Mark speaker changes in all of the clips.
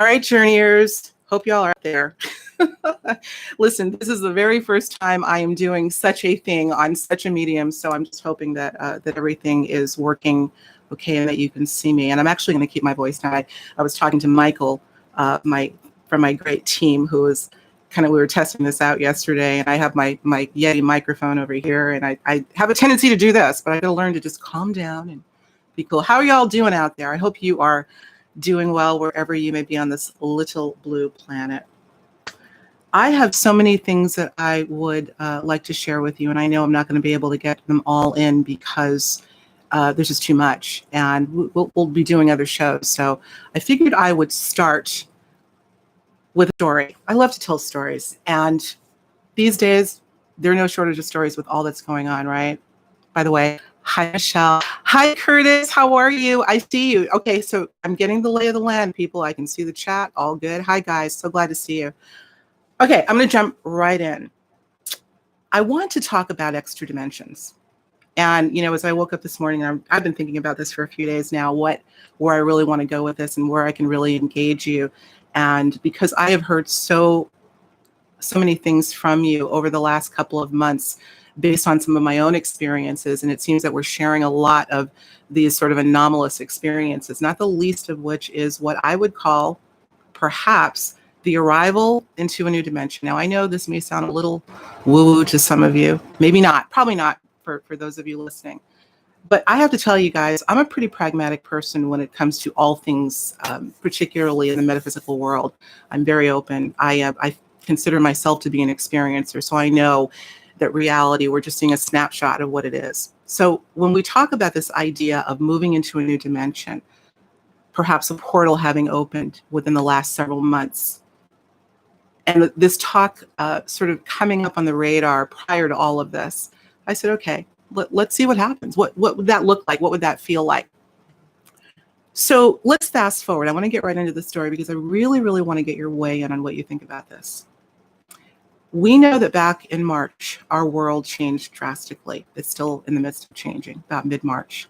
Speaker 1: All right, journeyers. Hope y'all are out there. Listen, this is the very first time I am doing such a thing on such a medium, so I'm just hoping that that everything is working okay and that you can see me. And I'm actually going to keep my voice down. I was talking to Michael, from my great team, who was we were testing this out yesterday, and I have my Yeti microphone over here, and I have a tendency to do this, but I got to learn to just calm down and be cool. How are y'all doing out there? I hope you are doing well wherever you may be on this little blue planet. I have so many things that I would like to share with you, and I know I'm not going to be able to get them all in because there's just too much, and we'll be doing other shows. So I figured I would start with a story. I love to tell stories, and these days there are no shortage of stories with all that's going on, right? By the way, hi, Michelle. Hi, Curtis. How are you? I see you. Okay, so I'm getting the lay of the land, people. I can see the chat. All good. Hi, guys. So glad to see you. Okay, I'm going to jump right in. I want to talk about extra dimensions. And, as I woke up this morning, I've been thinking about this for a few days now, where I really want to go with this and where I can really engage you. And because I have heard so many things from you over the last couple of months based on some of my own experiences, and it seems that we're sharing a lot of these sort of anomalous experiences, not the least of which is what I would call perhaps the arrival into a new dimension. Now, I know this may sound a little woo-woo to some of you, maybe not, probably not for those of you listening. But I have to tell you guys, I'm a pretty pragmatic person when it comes to all things, particularly in the metaphysical world. I'm very open. I consider myself to be an experiencer, so I know that reality, we're just seeing a snapshot of what it is. So when we talk about this idea of moving into a new dimension, perhaps a portal having opened within the last several months, and this talk sort of coming up on the radar prior to all of this, I said, okay, let's see what happens. What would that look like? What would that feel like? So let's fast forward. I want to get right into the story because I really, really want to get your weigh in on what you think about this. We know that back in March, our world changed drastically. It's still in the midst of changing, about mid-March.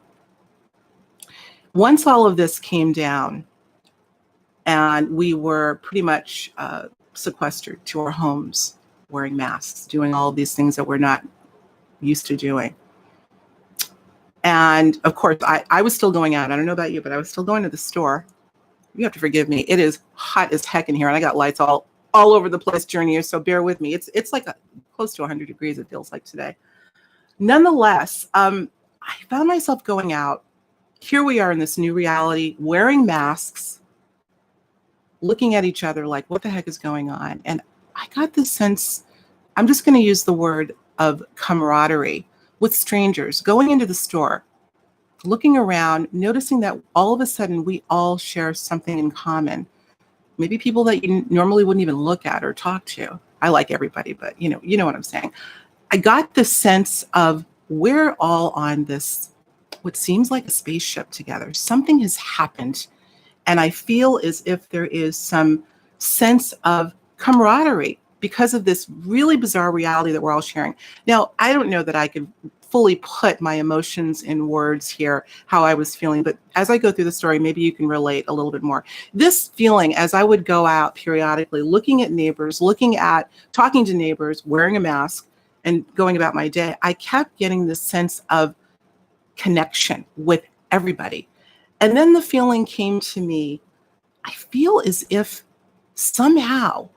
Speaker 1: Once all of this came down and we were pretty much sequestered to our homes, wearing masks, doing all of these things that we're not used to doing. And of course, I was still going out. I don't know about you, but I was still going to the store. You have to forgive me. It is hot as heck in here, and I got lights all over the place, journeyers, so bear with me. It's like close to 100 degrees, it feels like today. Nonetheless, I found myself going out. Here we are in this new reality, wearing masks, looking at each other like, what the heck is going on? And I got this sense, I'm just going to use the word of camaraderie with strangers, going into the store, looking around, noticing that all of a sudden we all share something in common. Maybe people that you normally wouldn't even look at or talk to. I like everybody, but you know what I'm saying. I got the sense of we're all on this, what seems like a spaceship together. Something has happened. And I feel as if there is some sense of camaraderie because of this really bizarre reality that we're all sharing. Now, I don't know that I could fully put my emotions in words here, how I was feeling, but as I go through the story, maybe you can relate a little bit more. This feeling, as I would go out periodically, looking at neighbors, talking to neighbors, wearing a mask, and going about my day, I kept getting this sense of connection with everybody. And then the feeling came to me, I feel as if somehow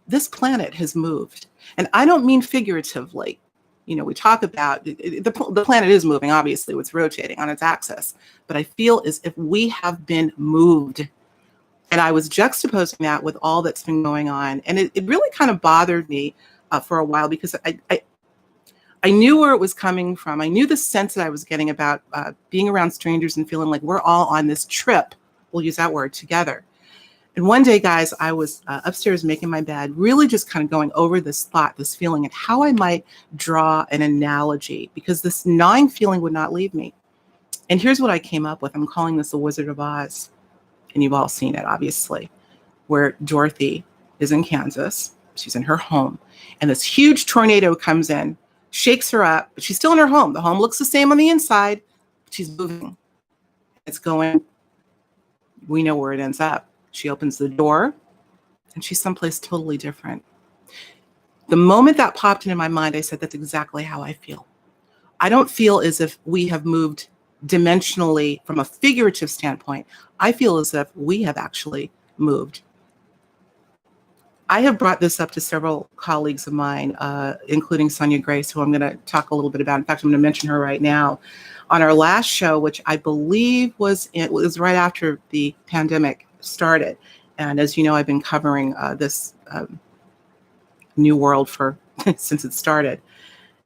Speaker 1: this planet has moved. And I don't mean figuratively. We talk about the planet is moving, obviously, it's rotating on its axis. But I feel as if we have been moved. And I was juxtaposing that with all that's been going on. And it really kind of bothered me for a while because I knew where it was coming from. I knew the sense that I was getting about being around strangers and feeling like we're all on this trip, we'll use that word, together. And one day, guys, I was upstairs making my bed, really just kind of going over this thought, this feeling, and how I might draw an analogy, because this gnawing feeling would not leave me. And here's what I came up with. I'm calling this the Wizard of Oz. And you've all seen it, obviously, where Dorothy is in Kansas. She's in her home. And this huge tornado comes in, shakes her up, but she's still in her home. The home looks the same on the inside, but she's moving. It's going, we know where it ends up. She opens the door and she's someplace totally different. The moment that popped into my mind, I said, that's exactly how I feel. I don't feel as if we have moved dimensionally from a figurative standpoint. I feel as if we have actually moved. I have brought this up to several colleagues of mine, including Sonia Grace, who I'm going to talk a little bit about. In fact, I'm going to mention her right now. On our last show, which I believe was right after the pandemic started. And as you know, I've been covering this new world since it started.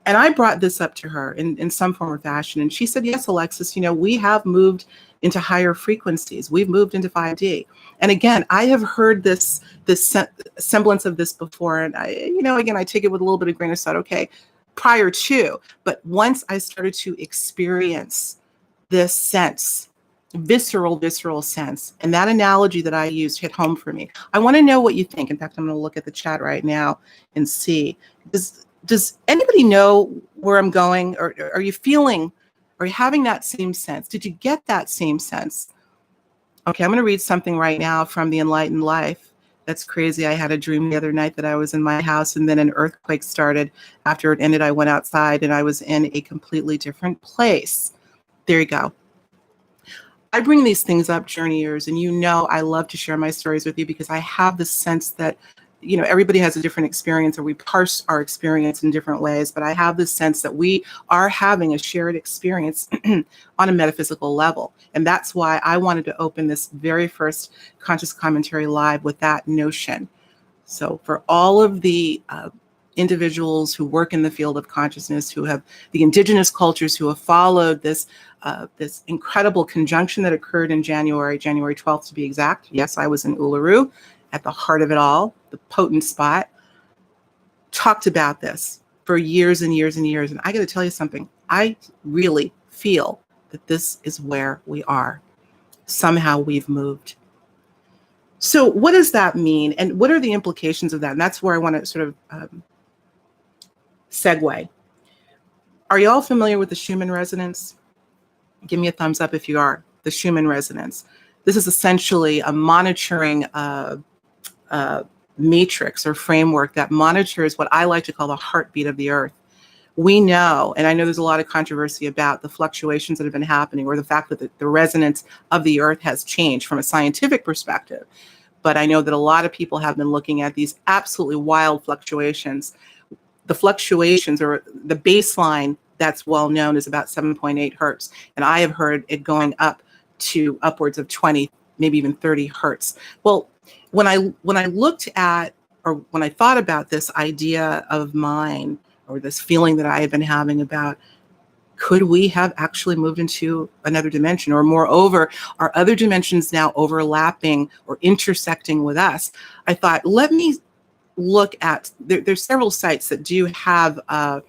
Speaker 1: And I brought this up to her in some form or fashion. And she said, yes, Alexis, we have moved into higher frequencies. We've moved into 5D. And again, I have heard this semblance of this before. And again, I take it with a little bit of grain of salt, okay, prior to. But once I started to experience this sense, visceral sense, and that analogy that I used hit home for me. I want to know what you think. In fact, I'm going to look at the chat right now and see. Does anybody know where I'm going? Or are you feeling, are you having that same sense? Did you get that same sense? Okay, I'm going to read something right now from The Enlightened Life. That's crazy. I had a dream the other night that I was in my house and then an earthquake started. After it ended, I went outside and I was in a completely different place. There you go. I bring these things up, journeyers, and I love to share my stories with you because I have this sense that everybody has a different experience, or we parse our experience in different ways, but I have this sense that we are having a shared experience on a metaphysical level. And that's why I wanted to open this very first Conscious Commentary Live with that notion. So for all of the individuals who work in the field of consciousness, who have the indigenous cultures who have followed this incredible conjunction that occurred in January 12th to be exact. Yes, I was in Uluru at the heart of it all, the potent spot, talked about this for years and years and years. And I got to tell you something, I really feel that this is where we are. Somehow we've moved. So what does that mean? And what are the implications of that? And that's where I want to sort of segue. Are you all familiar with the Schumann resonance? Give me a thumbs up if you are. The Schumann resonance. This is essentially a monitoring matrix or framework that monitors what I like to call the heartbeat of the earth. We know, and I know there's a lot of controversy about the fluctuations that have been happening, or the fact that the resonance of the earth has changed from a scientific perspective. But I know that a lot of people have been looking at these absolutely wild fluctuations. The fluctuations, or the baseline that's well known, is about 7.8 hertz. And I have heard it going up to upwards of 20, maybe even 30 hertz. Well, when I looked at, or when I thought about this idea of mine, or this feeling that I had been having about, could we have actually moved into another dimension? Or moreover, are other dimensions now overlapping or intersecting with us? I thought, let me look at, there's several sites that do have a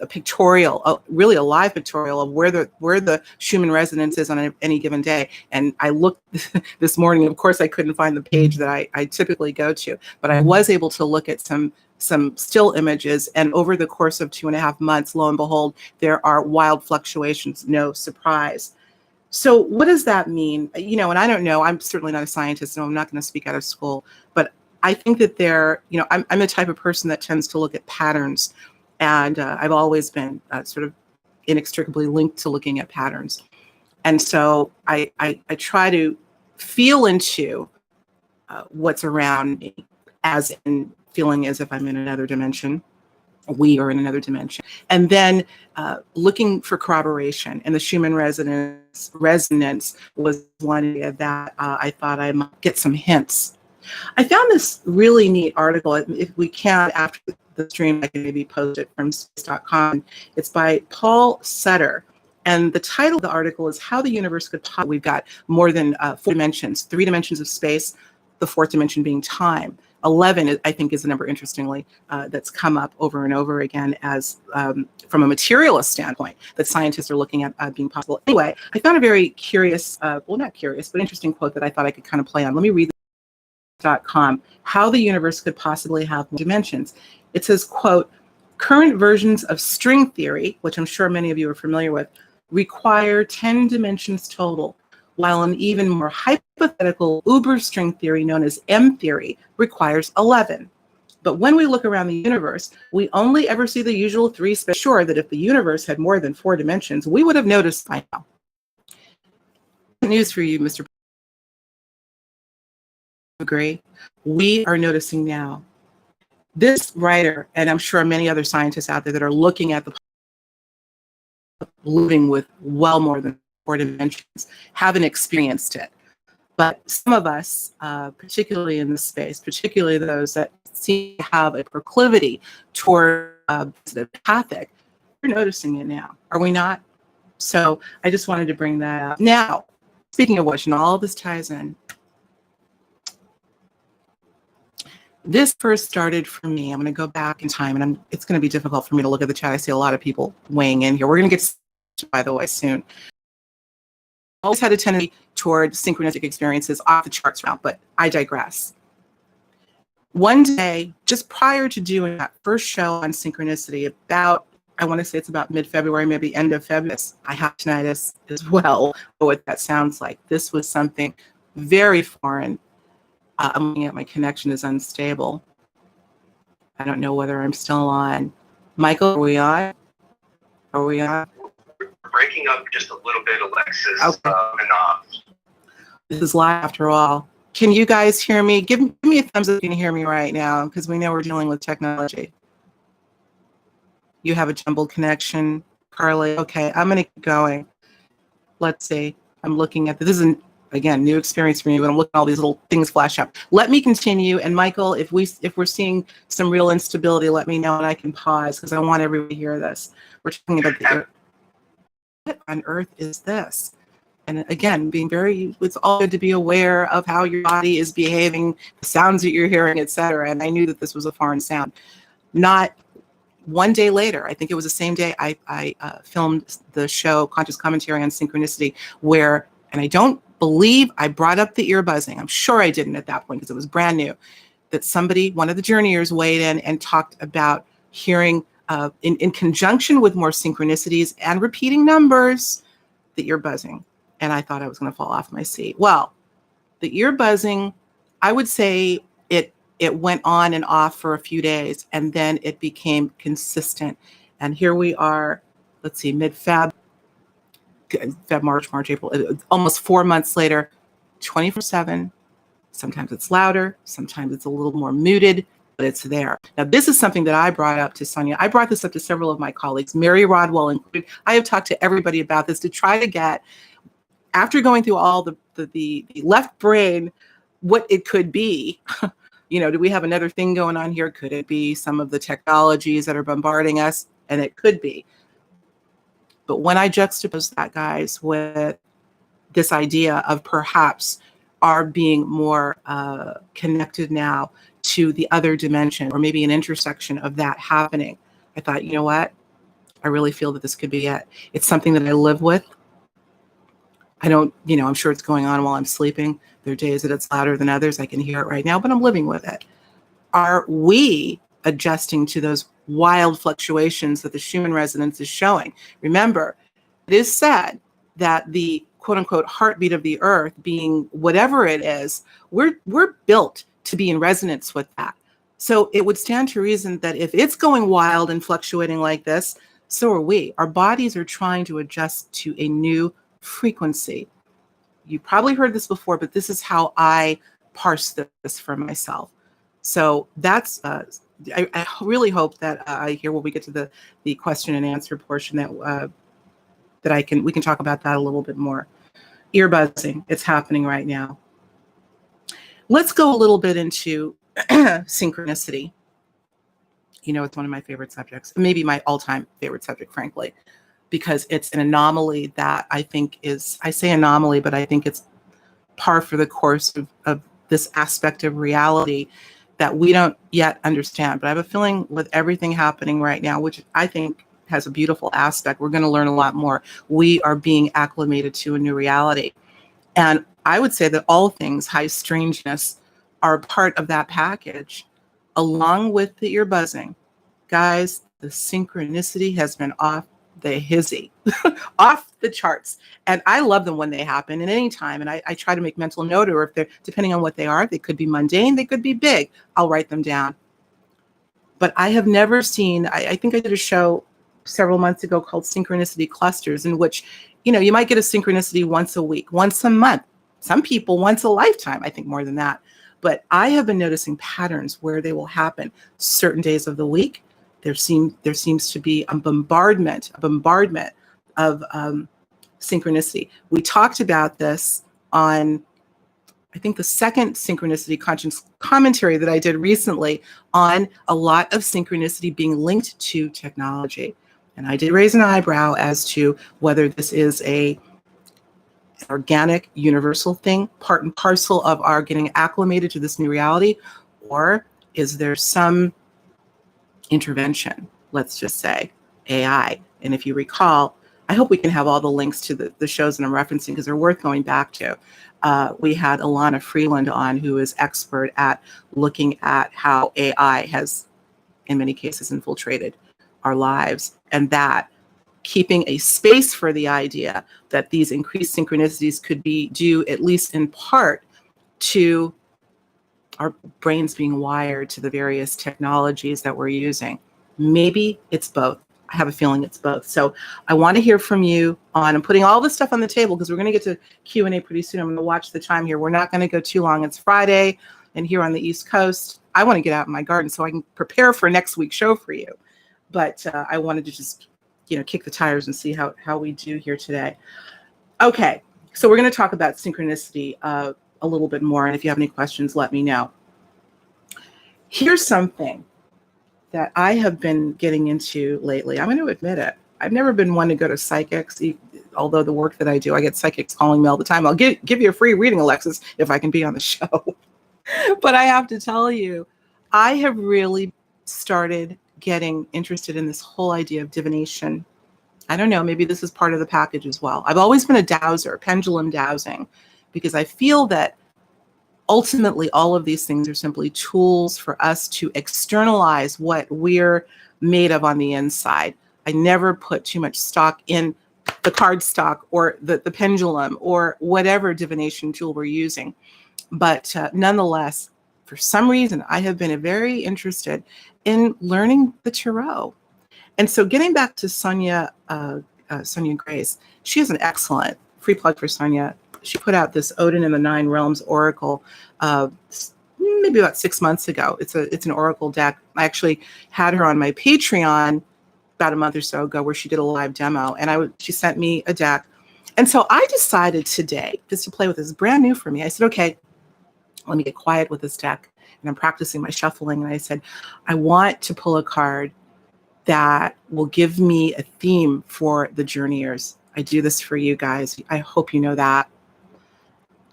Speaker 1: pictorial, really a live pictorial of where the Schumann resonance is on any given day. And I looked this morning, of course I couldn't find the page that I typically go to, but I was able to look at some still images. And over the course of 2.5 months, lo and behold, there are wild fluctuations, no surprise. So what does that mean? And I don't know, I'm certainly not a scientist, so I'm not going to speak out of school, but I think that I'm the type of person that tends to look at patterns. And I've always been sort of inextricably linked to looking at patterns. And so I try to feel into what's around me, as in feeling as if I'm in another dimension, we are in another dimension. And then looking for corroboration. And the Schumann resonance was one area that I thought I might get some hints. I found this really neat article. If we can, after the stream, I can maybe post it from space.com. It's by Paul Sutter. And the title of the article is How the Universe Could Possibly. We've got more than 4 dimensions, 3 dimensions of space, the 4th dimension being time. 11, I think, is a number, interestingly, that's come up over and over again as, from a materialist standpoint, that scientists are looking at being possible. Anyway, I found a very curious, well, not curious, but interesting quote that I thought I could kind of play on. Let me read .com, how the universe could possibly have more dimensions. It says, quote, current versions of string theory, which I'm sure many of you are familiar with, require 10 dimensions total. while an even more hypothetical uber string theory known as M theory requires 11. But when we look around the universe, we only ever see the usual three. Sure that if the universe had more than 4 dimensions, we would have noticed by now. News for you, Mr. Agree? We are noticing now. This writer, and I'm sure many other scientists out there that are looking at the living with well more than 4 dimensions, haven't experienced it. But some of us, particularly in this space, particularly those that seem to have a proclivity toward the empathic, we're noticing it now, are we not? So I just wanted to bring that up. Now, speaking of which, and all of this ties in, this first started for me. I'm going to go back in time, and it's going to be difficult for me to look at the chat. I see a lot of people weighing in here. We're going to get to, by the way, soon. I always had a tendency toward synchronistic experiences off the charts route, but I digress. One day, just prior to doing that first show on synchronicity, about, I want to say it's about mid-February, maybe end of February, I have tinnitus as well, what that sounds like. This was something very foreign. I'm looking at my connection is unstable. I don't know whether I'm still on. Michael, are we on? Are we on?
Speaker 2: Breaking up just a little bit, Alexis.
Speaker 1: Okay. This is live after all. Can you guys hear me? Give me a thumbs up if you can hear me right now, because we know we're dealing with technology. You have a jumbled connection, Carly. Okay, I'm going to keep going. Let's see. I'm looking at this. Is again, new experience for me, but I'm looking at all these little things flash up. Let me continue. And Michael, if we're seeing some real instability, let me know and I can pause, because I want everybody to hear this. We're talking about the earth. What on earth is this? And again, it's all good to be aware of how your body is behaving, the sounds that you're hearing, etc. And I knew that this was a foreign sound. Not one day later, I think it was the same day, I filmed the show Conscious Commentary on Synchronicity, where, and I don't believe I brought up the ear buzzing. I'm sure I didn't at that point because it was brand new, that somebody, one of the journeyers, weighed in and talked about hearing in conjunction with more synchronicities and repeating numbers, the ear buzzing. And I thought I was going to fall off my seat. Well, the ear buzzing, I would say it went on and off for a few days, and then it became consistent. And here we are, let's see, mid-Feb, March, April, almost 4 months later, 24/7. Sometimes it's louder, sometimes it's a little more muted, but it's there. Now, this is something that I brought up to Sonia. I brought this up to several of my colleagues, Mary Rodwell included. I have talked to everybody about this to try to get, after going through all the left brain, what it could be. Do we have another thing going on here? Could it be some of the technologies that are bombarding us? And it could be. But when I juxtapose that, guys, with this idea of perhaps our being more connected now to the other dimension, or maybe an intersection of that happening, I thought, you know what? I really feel that this could be it. It's something that I live with. I don't, I'm sure it's going on while I'm sleeping. There are days that it's louder than others. I can hear it right now, but I'm living with it. Are we adjusting to those wild fluctuations that the Schumann resonance is showing? Remember, it is said that the quote unquote heartbeat of the earth, being whatever it is, we're built to be in resonance with that. So it would stand to reason that if it's going wild and fluctuating like this, so are we. Our bodies are trying to adjust to a new frequency. You probably heard this before, but this is how I parse this for myself. So that's, I really hope that I hear when we get to the question and answer portion that we can talk about that a little bit more. Ear buzzing, it's happening right now. Let's go a little bit into synchronicity. It's one of my favorite subjects, maybe my all-time favorite subject, frankly, because it's an anomaly that I think is, I say anomaly, but I think it's par for the course of this aspect of reality that we don't yet understand. But I have a feeling with everything happening right now, which I think has a beautiful aspect, we're going to learn a lot more. We are being acclimated to a new reality. And I would say that all things high strangeness are a part of that package, along with the ear buzzing. Guys, the synchronicity has been off the hizzy, off the charts. And I love them when they happen at any time. And I try to make mental note, or if they're, depending on what they are, they could be mundane, they could be big. I'll write them down. But I have never seen, I think I did a show several months ago called Synchronicity Clusters, in which, you might get a synchronicity once a week, once a month, some people once a lifetime, I think more than that. But I have been noticing patterns where they will happen certain days of the week. There seems to be a bombardment of synchronicity. We talked about this on, I think, the second synchronicity conscience commentary that I did recently, on a lot of synchronicity being linked to technology. And I did raise an eyebrow as to whether this is an organic, universal thing, part and parcel of our getting acclimated to this new reality, or is there some intervention, let's just say AI. And if you recall, I hope we can have all the links to the shows that I'm referencing, because they're worth going back to. We had Alana Freeland on, who is expert at looking at how AI has, in many cases, infiltrated our lives, and that keeping a space for the idea that these increased synchronicities could be due, at least in part, to our brains being wired to the various technologies that we're using. Maybe it's both. I have a feeling it's both. So I want to hear from you on, I'm putting all this stuff on the table because we're going to get to Q&A pretty soon. I'm going to watch the time here. We're not going to go too long. It's Friday, and here on the East Coast, I want to get out in my garden so I can prepare for next week's show for you. But I wanted to just, kick the tires and see how we do here today. Okay, so we're going to talk about synchronicity a little bit more. And if you have any questions, let me know. Here's something that I have been getting into lately. I'm going to admit it. I've never been one to go to psychics, although the work that I do, I get psychics calling me all the time. I'll give you a free reading, Alexis, if I can be on the show. But I have to tell you, I have really started getting interested in this whole idea of divination. I don't know, maybe this is part of the package as well. I've always been a dowser, pendulum dowsing, because I feel that ultimately all of these things are simply tools for us to externalize what we're made of on the inside. I never put too much stock in the card stock or the pendulum or whatever divination tool we're using. But nonetheless, for some reason, I have been very interested in learning the tarot. And so getting back to Sonia Grace, she has an excellent free plug for Sonia. She put out this Odin and the Nine Realms Oracle maybe about 6 months ago. It's an Oracle deck. I actually had her on my Patreon about a month or so ago, where she did a live demo, and she sent me a deck. And so I decided today just to play with this, brand new for me. I said, okay, let me get quiet with this deck. And I'm practicing my shuffling. And I said, I want to pull a card that will give me a theme for the journeyers. I do this for you guys. I hope you know that.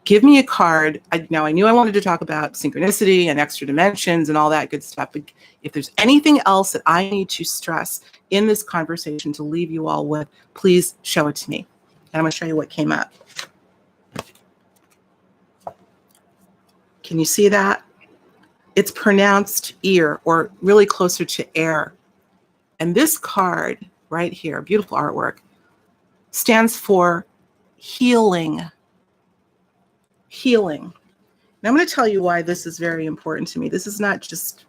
Speaker 1: Give me a card. Now, I knew I wanted to talk about synchronicity and extra dimensions and all that good stuff. But if there's anything else that I need to stress in this conversation to leave you all with, please show it to me. And I'm going to show you what came up. Can you see that? It's pronounced ear, or really closer to air. And this card right here, beautiful artwork, stands for healing. Healing. Now I'm going to tell you why this is very important to me. This is not just,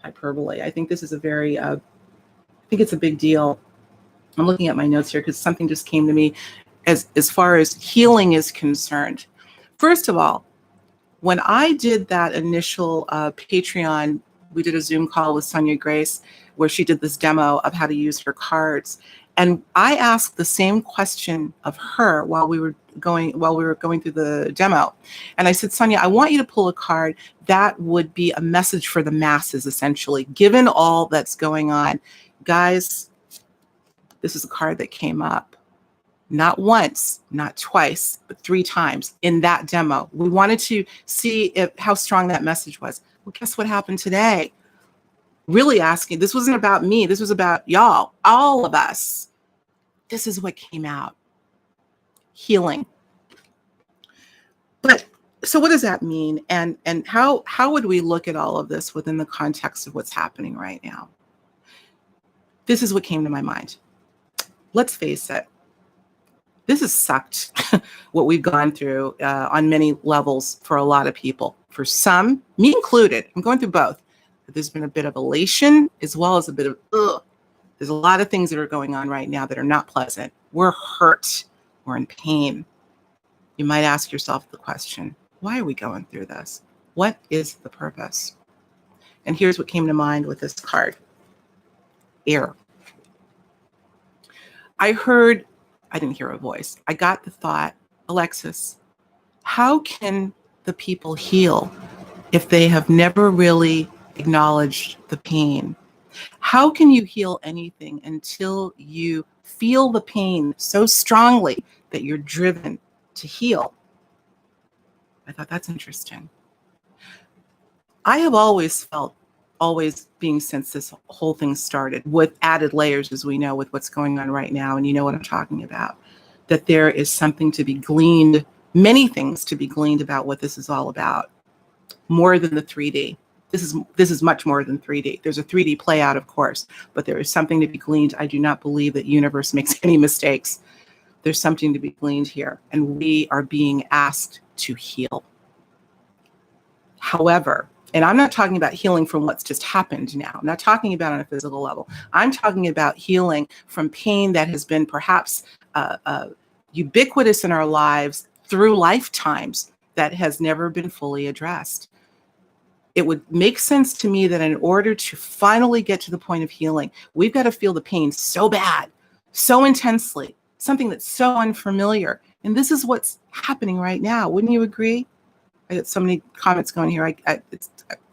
Speaker 1: hyperbole. I think this is I think it's a big deal. I'm looking at my notes here because something just came to me as far as healing is concerned. First of all, when I did that initial Patreon, we did a Zoom call with Sonia Grace where she did this demo of how to use her cards. And I asked the same question of her while we were going through the demo. And I said, Sonia, I want you to pull a card that would be a message for the masses, essentially, given all that's going on. Guys, this is a card that came up. Not once, not twice, but 3 times in that demo. We wanted to see how strong that message was. Well, guess what happened today? Really asking, this wasn't about me. This was about y'all, all of us. This is what came out. Healing. But so what does that mean? And how would we look at all of this within the context of what's happening right now? This is what came to my mind. let's face it, this has sucked what we've gone through on many levels for a lot of people. For some, me included, I'm going through both. But there's been a bit of elation as well as a bit of, ugh. There's a lot of things that are going on right now that are not pleasant. We're hurt. We're in pain. You might ask yourself the question, why are we going through this? What is the purpose? And here's what came to mind with this card. Air. I didn't hear a voice. I got the thought, Alexis, how can the people heal if they have never really acknowledged the pain? How can you heal anything until you feel the pain so strongly that you're driven to heal? I thought that's interesting. I have always felt, being since this whole thing started, with added layers, as we know, with what's going on right now, and you know what I'm talking about, that there is something to be gleaned, many things to be gleaned about what this is all about, more than the 3D. This is much more than 3D. There's a 3D play out, of course, but there is something to be gleaned. I do not believe that universe makes any mistakes. There's something to be gleaned here, and we are being asked to heal. However, and I'm not talking about healing from what's just happened now. I'm not talking about on a physical level. I'm talking about healing from pain that has been perhaps ubiquitous in our lives through lifetimes that has never been fully addressed. It would make sense to me that in order to finally get to the point of healing, we've got to feel the pain so bad, so intensely, something that's so unfamiliar. And this is what's happening right now. Wouldn't you agree? I got so many comments going here.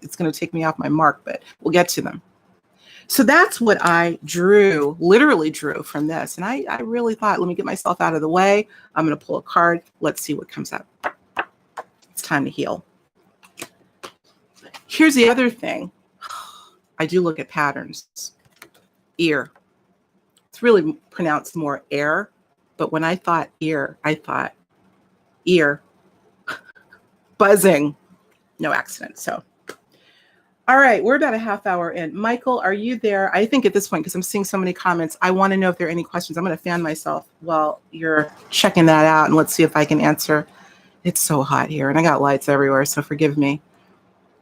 Speaker 1: It's going to take me off my mark, but we'll get to them. So that's what I literally drew from this. And I really thought, let me get myself out of the way. I'm going to pull a card. Let's see what comes up. It's time to heal. Here's the other thing. I do look at patterns. Ear. It's really pronounced more air. But when I thought ear, I thought ear. Buzzing. No accident. So, all right, we're about a half hour in. Michael, are you there? I think at this point, because I'm seeing so many comments, I want to know if there are any questions. I'm going to fan myself while you're checking that out, and let's see if I can answer. It's so hot here, and I got lights everywhere, so forgive me.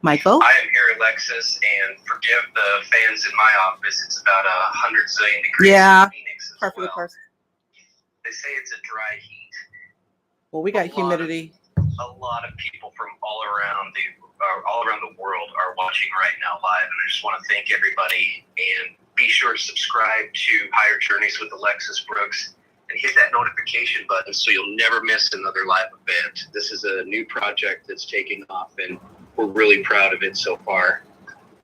Speaker 1: Michael?
Speaker 2: I am here, Alexis, and forgive the fans in my office. It's about 100 zillion degrees in Phoenix as well. They say it's a dry heat.
Speaker 1: Well, we got humidity.
Speaker 2: A lot of people from all around the world are watching right now live, and I just want to thank everybody, and be sure to subscribe to Higher Journeys with Alexis Brooks and hit that notification button so you'll never miss another live event. This is a new project that's taking off, and we're really proud of it so far.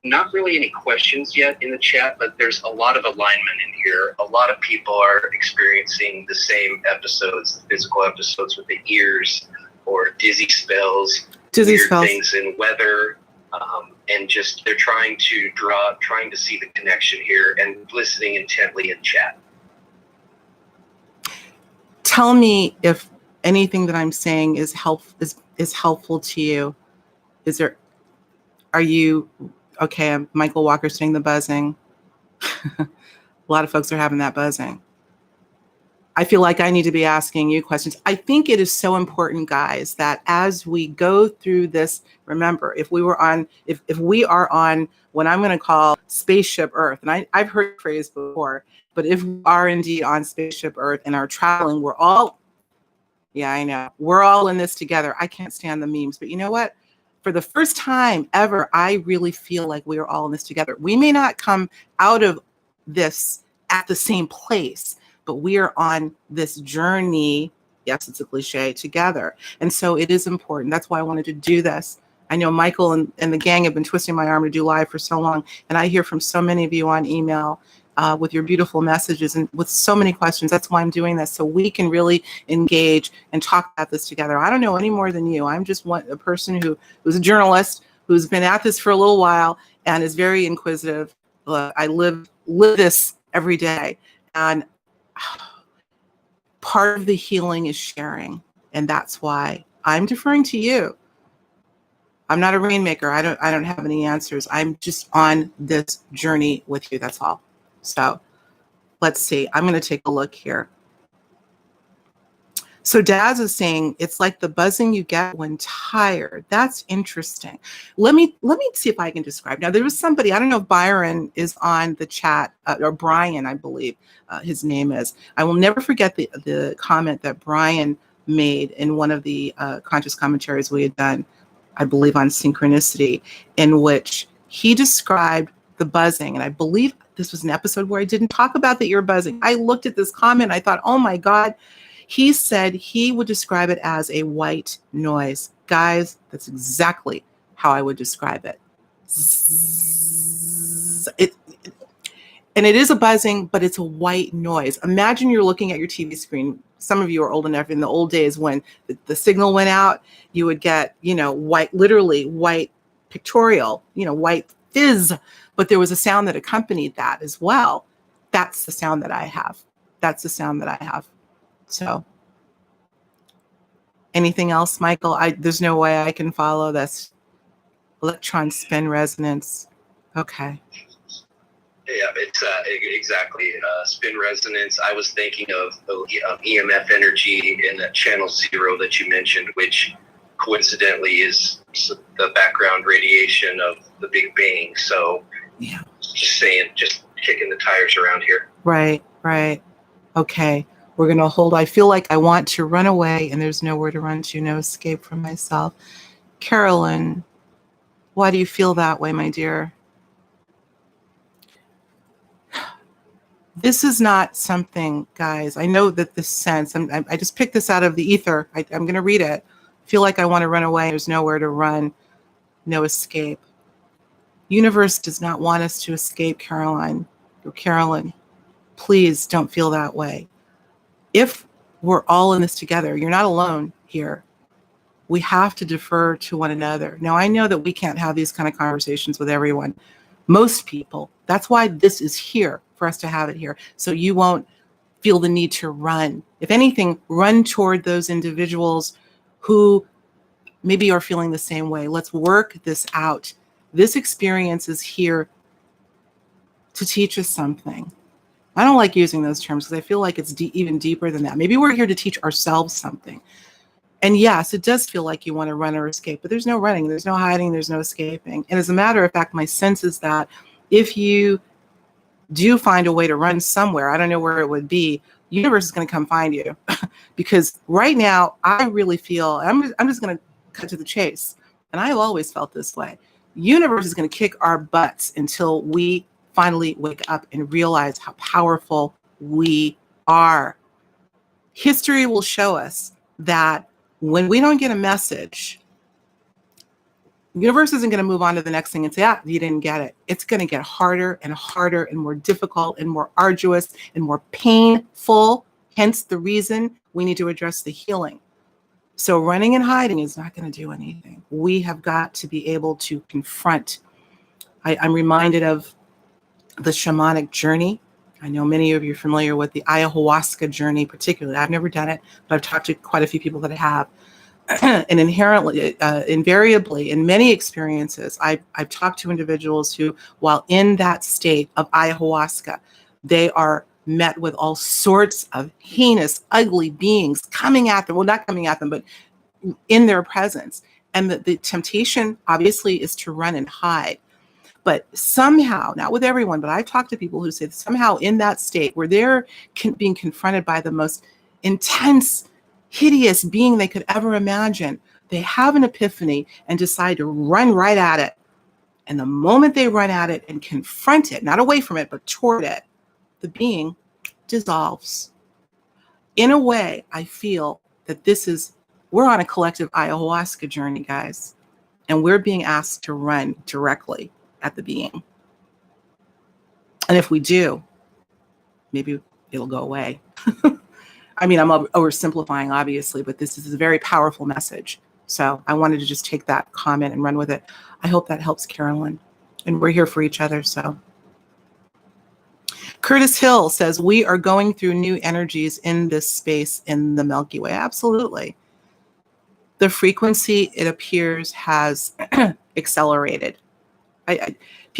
Speaker 2: Not really any questions yet in the chat, but there's a lot of alignment in here. A lot of people are experiencing the same episodes, the physical episodes with the ears, or dizzy spells, things in weather, and just they're trying to see the connection here and listening intently in chat.
Speaker 1: Tell me if anything that I'm saying is helpful to you. Are you okay? I'm Michael Walker saying the buzzing. A lot of folks are having that buzzing. I feel like I need to be asking you questions. I think it is so important, guys, that as we go through this, remember, if we are on what I'm going to call spaceship Earth, and I've heard the phrase before, but if we are indeed on spaceship Earth and are traveling, we're all in this together. I can't stand the memes, but you know what? For the first time ever, I really feel like we are all in this together. We may not come out of this at the same place, but we are on this journey, yes, it's a cliche, together. And so it is important. That's why I wanted to do this. I know Michael and the gang have been twisting my arm to do live for so long, and I hear from so many of you on email with your beautiful messages and with so many questions. That's why I'm doing this, so we can really engage and talk about this together. I don't know any more than you. I'm just a person who's a journalist, who's been at this for a little while and is very inquisitive. I live this every day. And part of the healing is sharing. And that's why I'm deferring to you. I'm not a rainmaker. I don't have any answers. I'm just on this journey with you. That's all. So let's see. I'm going to take a look here. So Daz is saying it's like the buzzing you get when tired. That's interesting. Let me see if I can describe. Now there was somebody, I don't know if Byron is on the chat, or Brian, I believe his name is. I will never forget the comment that Brian made in one of the conscious commentaries we had done, I believe on synchronicity, in which he described the buzzing. And I believe this was an episode where I didn't talk about the ear buzzing. I looked at this comment, I thought, oh my God. He said he would describe it as a white noise. Guys, that's exactly how I would describe it. And it is a buzzing, but it's a white noise. Imagine you're looking at your TV screen. Some of you are old enough in the old days when the signal went out, you would get, white, literally white pictorial, white fizz, but there was a sound that accompanied that as well. That's the sound that I have. That's the sound that I have. So anything else, Michael? There's no way I can follow this. Electron spin resonance. Okay.
Speaker 2: Yeah, it's exactly spin resonance. I was thinking of EMF energy in that channel 0 that you mentioned, which coincidentally is the background radiation of the Big Bang. So
Speaker 1: yeah,
Speaker 2: just saying, just kicking the tires around here.
Speaker 1: Right. Okay. We're going to hold. I feel like I want to run away and there's nowhere to run to, no escape from myself. Carolyn, why do you feel that way, my dear? This is not something, guys. I know that this sense, I just picked this out of the ether. I'm going to read it. Feel like I want to run away. There's nowhere to run, no escape. Universe does not want us to escape, Caroline. Or Carolyn, please don't feel that way. If we're all in this together, you're not alone here. We have to defer to one another. Now, I know that we can't have these kind of conversations with everyone. Most people. That's why this is here, for us to have it here. So you won't feel the need to run. If anything, run toward those individuals who maybe are feeling the same way. Let's work this out. This experience is here to teach us something. I don't like using those terms because I feel like it's even deeper than that. Maybe we're here to teach ourselves something. And yes, it does feel like you want to run or escape, but there's no running, there's no hiding, there's no escaping. And as a matter of fact, my sense is that if you do find a way to run somewhere, I don't know where it would be, the universe is going to come find you. Because right now, I really feel, I'm just going to cut to the chase. And I've always felt this way. The universe is going to kick our butts until we finally wake up and realize how powerful we are. History will show us that when we don't get a message, the universe isn't going to move on to the next thing and say, you didn't get it. It's going to get harder and harder and more difficult and more arduous and more painful. Hence the reason we need to address the healing. So running and hiding is not going to do anything. We have got to be able to confront. I'm reminded of the shamanic journey. I know many of you are familiar with the ayahuasca journey, particularly. I've never done it, but I've talked to quite a few people that have. And inherently, invariably, in many experiences, I've talked to individuals who, while in that state of ayahuasca, they are met with all sorts of heinous, ugly beings coming at them. Well, not coming at them, but in their presence. And the temptation, obviously, is to run and hide. But somehow, not with everyone, but I've talked to people who say somehow in that state where they're being confronted by the most intense, hideous being they could ever imagine, they have an epiphany and decide to run right at it. And the moment they run at it and confront it, not away from it, but toward it, the being dissolves. In a way, I feel that we're on a collective ayahuasca journey, guys, and we're being asked to run directly at the being. And if we do, maybe it'll go away. I mean, I'm oversimplifying, obviously, but this is a very powerful message. So I wanted to just take that comment and run with it. I hope that helps, Carolyn. And we're here for each other, so. Curtis Hill says, we are going through new energies in this space in the Milky Way. Absolutely. The frequency, it appears, has accelerated.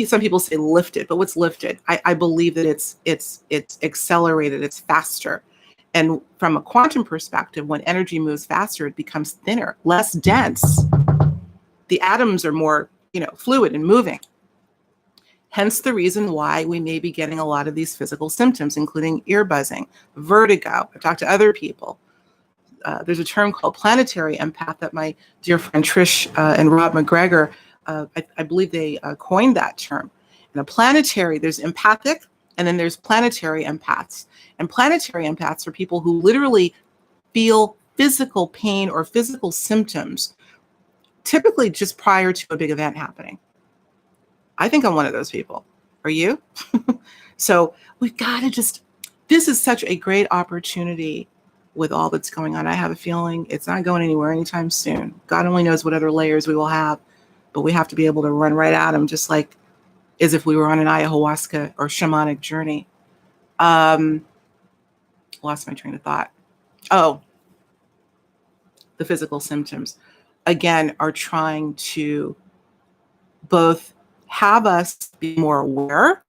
Speaker 1: some people say lifted, but what's lifted? I believe that it's accelerated, it's faster. And from a quantum perspective, when energy moves faster, it becomes thinner, less dense. The atoms are more, fluid and moving. Hence the reason why we may be getting a lot of these physical symptoms, including ear buzzing, vertigo. I've talked to other people. There's a term called planetary empath that my dear friend Trish and Rob McGregor, I believe they coined that term. And a planetary, there's empathic, and then there's planetary empaths. And planetary empaths are people who literally feel physical pain or physical symptoms, typically just prior to a big event happening. I think I'm one of those people. Are you? So we've got to this is such a great opportunity with all that's going on. I have a feeling it's not going anywhere anytime soon. God only knows what other layers we will have, but we have to be able to run right at them, just like as if we were on an ayahuasca or shamanic journey. Lost my train of thought. Oh, the physical symptoms, again, are trying to both have us be more aware,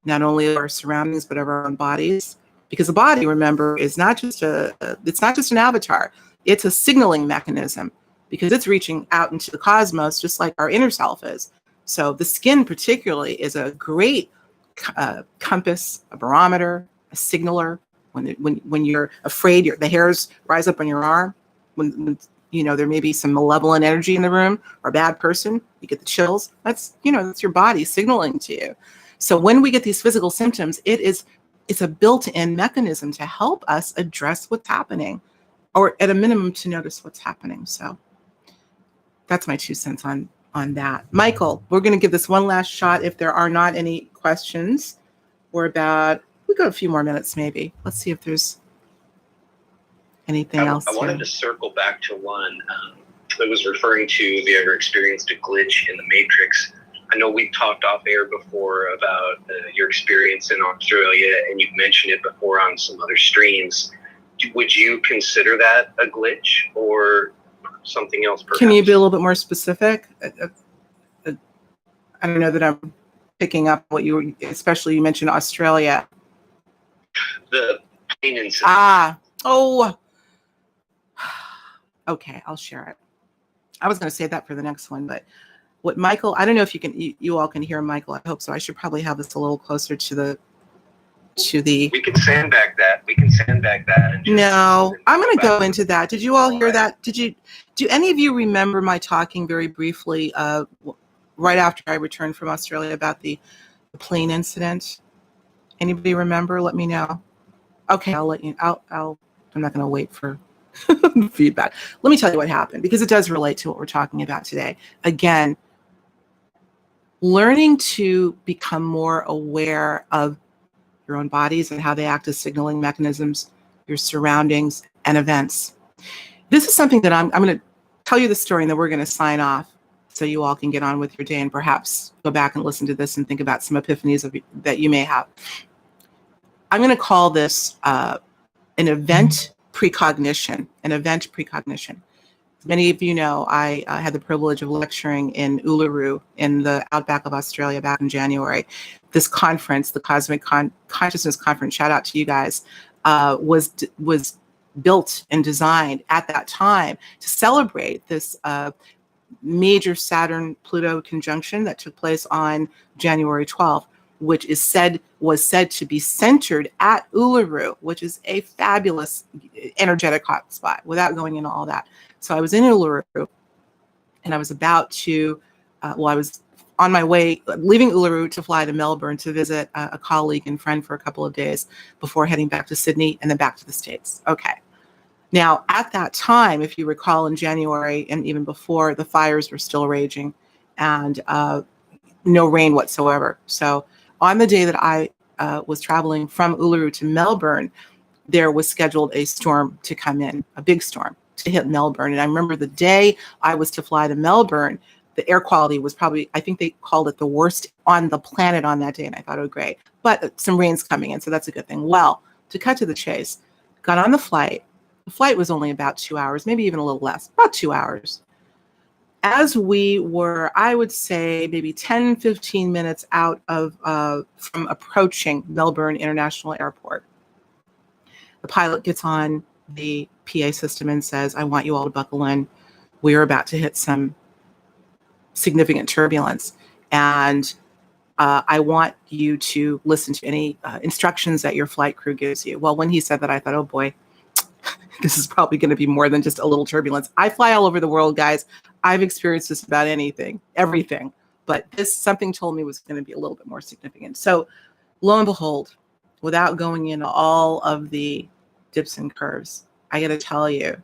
Speaker 1: not only of our surroundings, but of our own bodies. Because the body, remember, is not just it's not just an avatar. It's a signaling mechanism because it's reaching out into the cosmos, just like our inner self is. So the skin particularly is a great compass, a barometer, a signaler. When you're afraid, the hairs rise up on your arm. When there may be some malevolent energy in the room or a bad person, you get the chills. That's your body signaling to you. So when we get these physical symptoms, it's a built-in mechanism to help us address what's happening, or at a minimum to notice what's happening. So that's my 2 cents on that. Michael, we're going to give this one last shot. If there are not any questions, we got a few more minutes maybe. Let's see if there's anything else.
Speaker 2: I wanted to circle back to one that was referring to, have you ever experienced a glitch in the matrix? I know we've talked off air before about your experience in Australia, and you've mentioned it before on some other streams. Would you consider that a glitch or something else, perhaps?
Speaker 1: Can you be a little bit more specific? I don't know that I'm picking up what especially you mentioned Australia.
Speaker 2: The pain incident.
Speaker 1: Okay, I'll share it. I was going to say that for the next one, but what Michael, I don't know if you all can hear Michael. I hope so. I should probably have this a little closer to the. We
Speaker 2: can sandbag that.
Speaker 1: No, I'm going to go into that. Did you all hear that? Do any of you remember my talking very briefly right after I returned from Australia about the plane incident? Anybody remember? Let me know. Okay, I'll let you. I'm not going to wait for feedback. Let me tell you what happened, because it does relate to what we're talking about today. Again, learning to become more aware of your own bodies and how they act as signaling mechanisms, your surroundings and events. This is something that I'm going to tell you the story, and then we're going to sign off so you all can get on with your day and perhaps go back and listen to this and think about some epiphanies that you may have. I'm going to call this an event precognition. As many of you know, I had the privilege of lecturing in Uluru in the outback of Australia back in January. This conference, the Cosmic Consciousness Conference, shout out to you guys, was built and designed at that time to celebrate this major Saturn-Pluto conjunction that took place on January 12th, which was said to be centered at Uluru, which is a fabulous energetic hotspot, without going into all that. So I was in Uluru, and I was about to, I was on my way, leaving Uluru to fly to Melbourne to visit a colleague and friend for a couple of days before heading back to Sydney and then back to the States. Okay. Now, at that time, if you recall, in January and even before, the fires were still raging and no rain whatsoever. So on the day that I was traveling from Uluru to Melbourne, there was scheduled a storm to come in, a big storm to hit Melbourne. And I remember the day I was to fly to Melbourne, the air quality was probably, I think they called it the worst on the planet on that day. And I thought, oh, great. But some rain's coming in, so that's a good thing. Well, to cut to the chase, got on the flight. The flight was only about 2 hours, maybe even a little less, about 2 hours. As we were, I would say maybe 10, 15 minutes out of from approaching Melbourne International Airport, the pilot gets on the PA system and says, I want you all to buckle in. We're about to hit some significant turbulence. And I want you to listen to any instructions that your flight crew gives you. Well, when he said that, I thought, oh boy, this is probably going to be more than just a little turbulence. I fly all over the world, guys. I've experienced just about anything, everything. But this, something told me, was going to be a little bit more significant. So lo and behold, without going into all of the dips and curves, I got to tell you,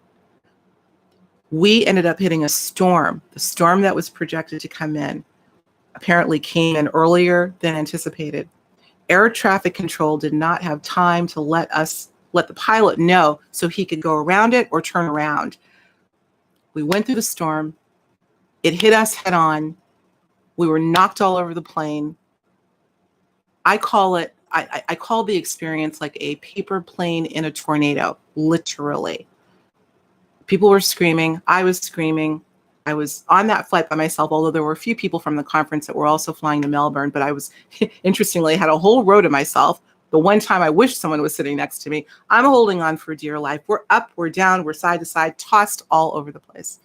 Speaker 1: we ended up hitting a storm. The storm that was projected to come in apparently came in earlier than anticipated. Air traffic control did not have time to let the pilot know so he could go around it or turn around. We went through the storm. It hit us head on. We were knocked all over the plane. I call the experience like a paper plane in a tornado, literally. People were screaming. I was screaming. I was on that flight by myself, although there were a few people from the conference that were also flying to Melbourne, but I was, interestingly, had a whole row to myself. The one time I wish someone was sitting next to me. I'm holding on for dear life. We're up, we're down, we're side to side, tossed all over the place.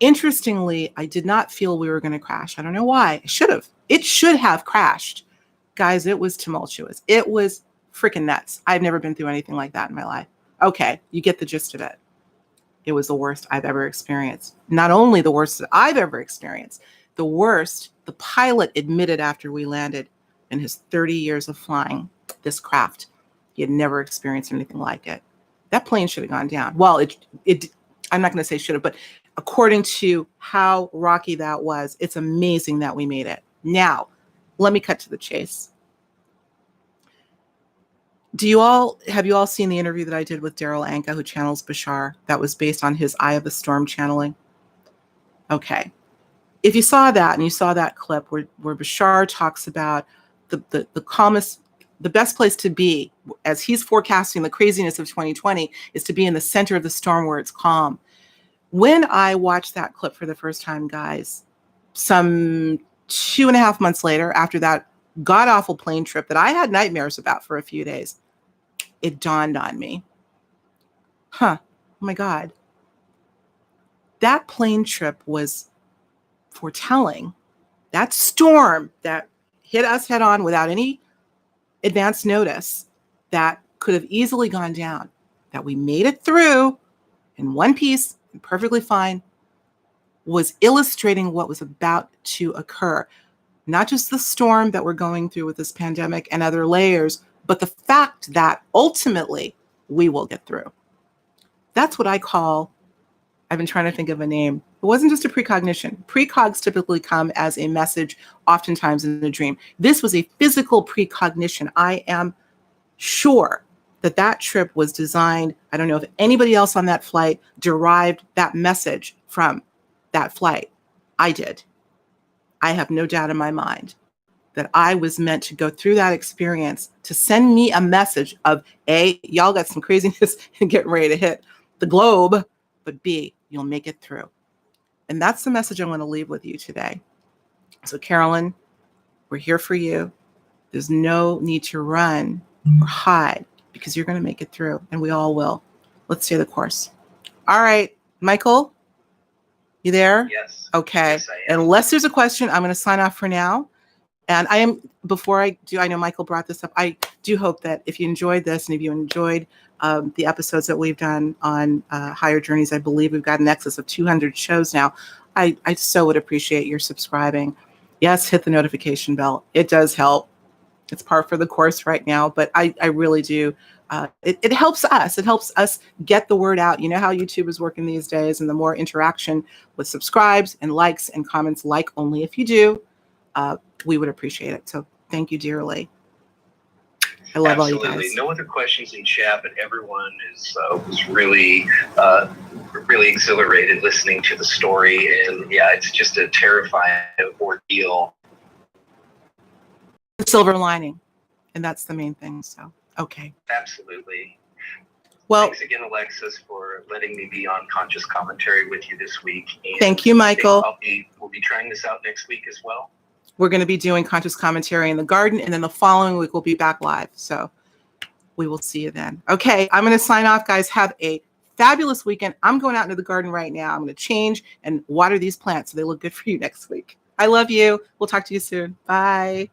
Speaker 1: Interestingly, I did not feel we were going to crash. I don't know why. I should have. It should have crashed. Guys, it was tumultuous. It was freaking nuts. I've never been through anything like that in my life. Okay, you get the gist of it. It was the worst I've ever experienced. Not only the worst that I've ever experienced, the worst the pilot admitted after we landed in his 30 years of flying this craft. He had never experienced anything like it. That plane should have gone down. Well, I'm not going to say should have, but according to how rocky that was, it's amazing that we made it. Now, let me cut to the chase. Have you all seen the interview that I did with Daryl Anka, who channels Bashar? That was based on his Eye of the Storm channeling. Okay. If you saw that and you saw that clip where Bashar talks about the calmest, the best place to be, as he's forecasting the craziness of 2020, is to be in the center of the storm where it's calm. When I watched that clip for the first time, guys, some 2.5 months later, after that god-awful plane trip that I had nightmares about for a few days, it dawned on me. Oh my God. That plane trip was foretelling. That storm that hit us head on without any advance notice, that could have easily gone down, that we made it through in one piece, perfectly fine, was illustrating what was about to occur. Not just the storm that we're going through with this pandemic and other layers, but the fact that ultimately we will get through. That's what I call, I've been trying to think of a name. It wasn't just a precognition. Precogs typically come as a message, oftentimes in a dream. This was a physical precognition. I am sure that trip was designed. I don't know if anybody else on that flight derived that message from that flight. I did. I have no doubt in my mind that I was meant to go through that experience to send me a message of A, y'all got some craziness and getting ready to hit the globe, but B, you'll make it through. And that's the message I want to leave with you today. So Carolyn, we're here for you. There's no need to run or hide because you're going to make it through, and we all will. Let's stay the course. All right, Michael, you there?
Speaker 2: Yes.
Speaker 1: Okay.
Speaker 2: Yes, I am.
Speaker 1: Unless there's a question, I'm going to sign off for now. And before I do, I know Michael brought this up. I do hope that if you enjoyed this and if you enjoyed the episodes that we've done on Higher Journeys, I believe we've got an excess of 200 shows now. I so would appreciate your subscribing. Yes, hit the notification bell. It does help. It's par for the course right now, but I really do. It helps us. It helps us get the word out. You know how YouTube is working these days, and the more interaction with subscribes and likes and comments, like only if you do, we would appreciate it. So thank you dearly. I love all you guys.
Speaker 2: Absolutely. No other questions in chat, but everyone was really exhilarated listening to the story. And yeah, it's just a terrifying ordeal.
Speaker 1: Silver lining. And that's the main thing. So, okay.
Speaker 2: Absolutely.
Speaker 1: Well,
Speaker 2: thanks again, Alexis, for letting me be on Conscious Commentary with you this week. And
Speaker 1: thank you, Michael.
Speaker 2: We'll be trying this out next week as well.
Speaker 1: We're going to be doing Conscious Commentary in the garden, and then the following week we'll be back live. So we will see you then. Okay, I'm going to sign off, guys. Have a fabulous weekend. I'm going out into the garden right now. I'm going to change and water these plants so they look good for you next week. I love you. We'll talk to you soon. Bye.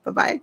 Speaker 1: Bye-bye.